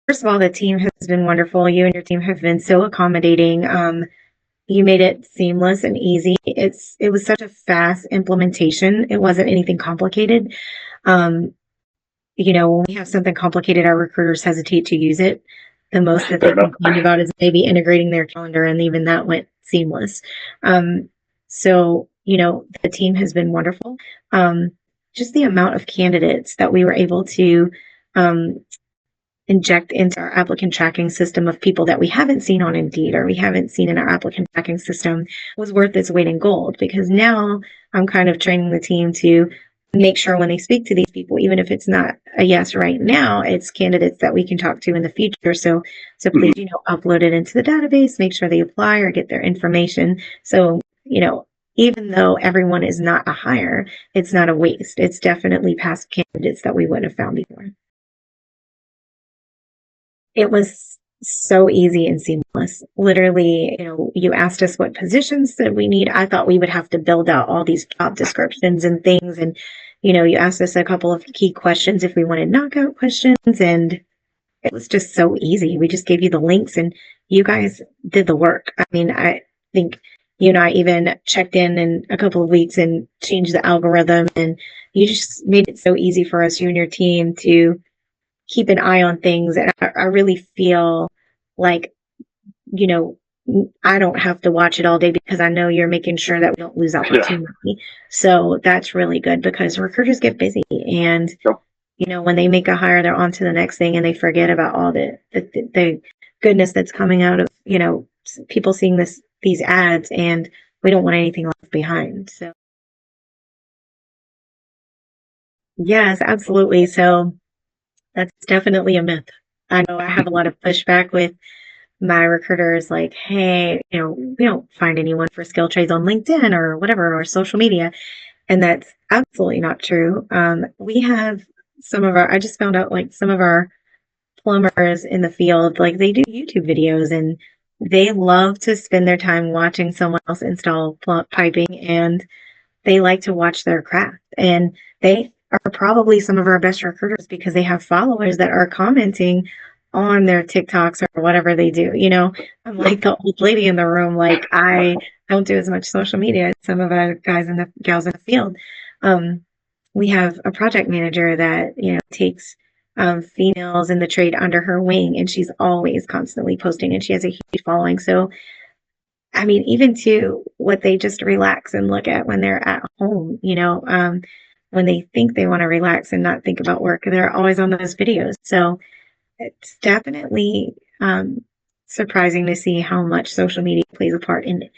First of all, the team has been wonderful. You and your team have been so accommodating. You made it seamless and easy. It was such a fast implementation. It wasn't anything complicated. Um, when we have something complicated, our recruiters hesitate to use it. The most that they Fair enough. complained about is maybe integrating their calendar, and even that went seamless. So, the team has been wonderful. Um, just the amount of candidates that we were able to um, inject into our applicant tracking system of people that we haven't seen on Indeed or we haven't seen in our applicant tracking system was worth its weight in gold, because now I'm kind of training the team to make sure when they speak to these people, even if it's not a yes right now, it's candidates that we can talk to in the future. So please, upload it into the database, make sure they apply or get their information. So, even though everyone is not a hire, it's not a waste. It's definitely past candidates that we wouldn't have found before. It was so easy and seamless. Literally, you asked us what positions that we need. I thought we would have to build out all these job descriptions and things. And, you asked us a couple of key questions if we wanted knockout questions. And it was just so easy. We just gave you the links and you guys did the work. I mean, I think you and I even checked in a couple of weeks and changed the algorithm. And you just made it so easy for us, you and your team, to keep an eye on things. And I really feel like, you know, I don't have to watch it all day because I know you're making sure that we don't lose opportunity. Yeah. So that's really good because recruiters get busy and, Yep. When they make a hire, they're on to the next thing and they forget about all the goodness that's coming out of, people seeing these ads, and we don't want anything left behind. So yes, absolutely. So that's definitely a myth. I know I have a lot of pushback with my recruiters, like, hey, we don't find anyone for skill trades on LinkedIn or whatever, or social media. And that's absolutely not true. We have I just found out like some of our plumbers in the field, like they do YouTube videos and they love to spend their time watching someone else install piping, and they like to watch their craft. And they are probably some of our best recruiters because they have followers that are commenting on their TikToks or whatever they do. I'm like the old lady in the room, like I don't do as much social media as some of our guys and the gals in the field. We have a project manager that, takes females in the trade under her wing, and she's always constantly posting, and she has a huge following. So I mean, even to what they just relax and look at when they're at home, when they think they want to relax and not think about work, they're always on those videos. So it's definitely surprising to see how much social media plays a part in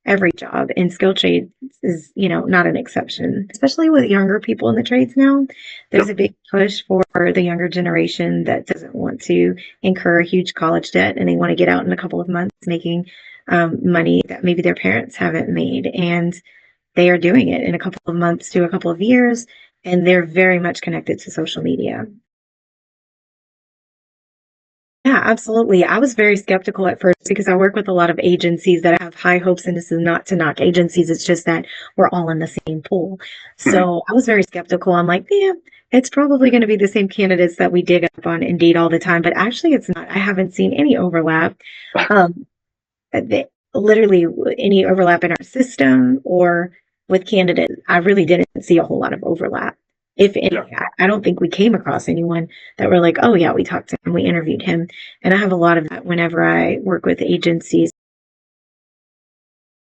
every job, and skill trades is, not an exception, especially with younger people in the trades now. There's a big push for the younger generation that doesn't want to incur a huge college debt and they want to get out in a couple of months making money that maybe their parents haven't made. And they are doing it in a couple of months to a couple of years, and they're very much connected to social media. Yeah, absolutely. I was very skeptical at first because I work with a lot of agencies that have high hopes, and this is not to knock agencies. It's just that we're all in the same pool. So I was very skeptical. I'm like, yeah, it's probably going to be the same candidates that we dig up on Indeed all the time, but actually it's not. I haven't seen any overlap. Um, Literally any overlap in our system or with candidates. I really didn't see a whole lot of overlap. If any, I don't think we came across anyone that were like, oh yeah, we talked to him, we interviewed him. And I have a lot of that whenever I work with agencies.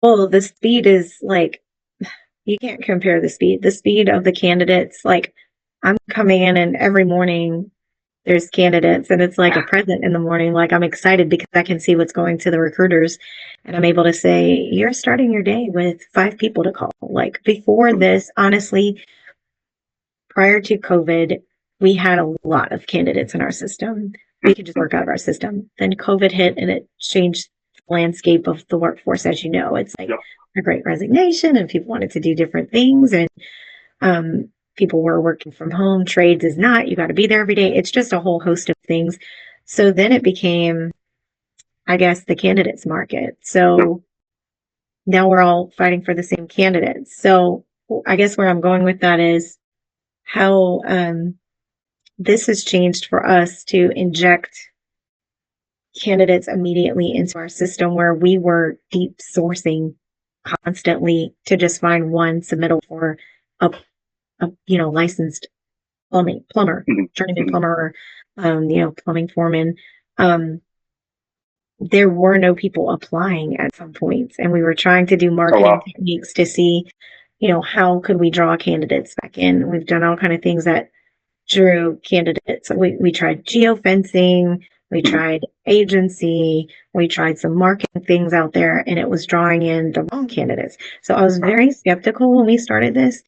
Well, the speed is like, you can't compare the speed. The speed of the candidates, like I'm coming in and every morning there's candidates and it's like a present in the morning. Like I'm excited because I can see what's going to the recruiters and I'm able to say, you're starting your day with 5 people to call. Like before this, honestly, prior to COVID, we had a lot of candidates in our system. We could just work out of our system. Then COVID hit and it changed the landscape of the workforce. As you know, it's like a great resignation and people wanted to do different things. And people were working from home. Trades is not. You got to be there every day. It's just a whole host of things. So then it became, I guess, the candidates market. So now we're all fighting for the same candidates. So I guess where I'm going with that is how this has changed for us to inject candidates immediately into our system where we were deep sourcing constantly to just find one submittal for a, licensed plumber, Mhm. journeyman Mhm. plumber, plumbing foreman. Um, there were no people applying at some points, and we were trying to do Oh marketing wow. techniques to see, how could we draw candidates back in. We've done all kind of things that drew candidates. We tried geofencing, we Mhm. tried agency, we tried some marketing things out there, and it was drawing in the wrong candidates. So I was Wow. very skeptical when we started this,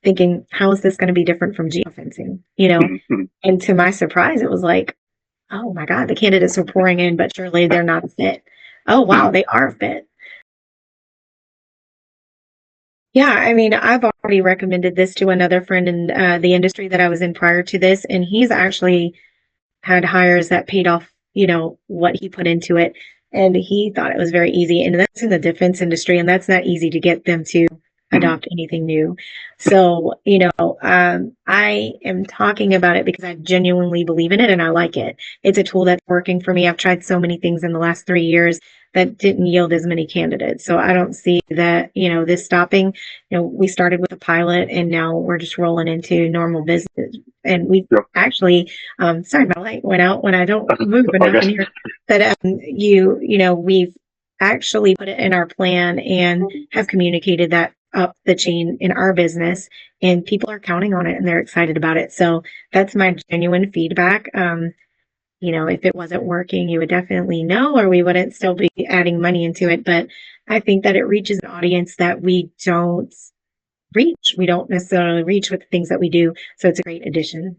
thinking, how is this going to be different from geofencing? Mhm. Mhm. And to my surprise, it was like, oh my God, the candidates are pouring in, but surely they're not a fit. Oh wow, Mhm. they are a fit. Yeah, I mean, I've already recommended this to another friend in the industry that I was in prior to this, and he's actually had hires that paid off, what he put into it. And he thought it was very easy. And that's in the defense industry, and that's not easy to get them to Mhm. adopt anything new. So, I am talking about it because I genuinely believe in it and I like it. It's a tool that's working for me. I've tried so many things in the last 3 years that didn't yield as many candidates. So I don't see that, this stopping. We started with a pilot and now we're just rolling into normal business. And we Yep. actually, sorry, my light went out when I don't move All enough good. in here. But we've actually put it in our plan and have communicated that up the chain in our business, and people are counting on it and they're excited about it. So that's my genuine feedback. If it wasn't working, you would definitely know, or we wouldn't still be adding money into it. But I think that it reaches an audience that we don't reach. We don't necessarily reach with the things that we do. So it's a great addition.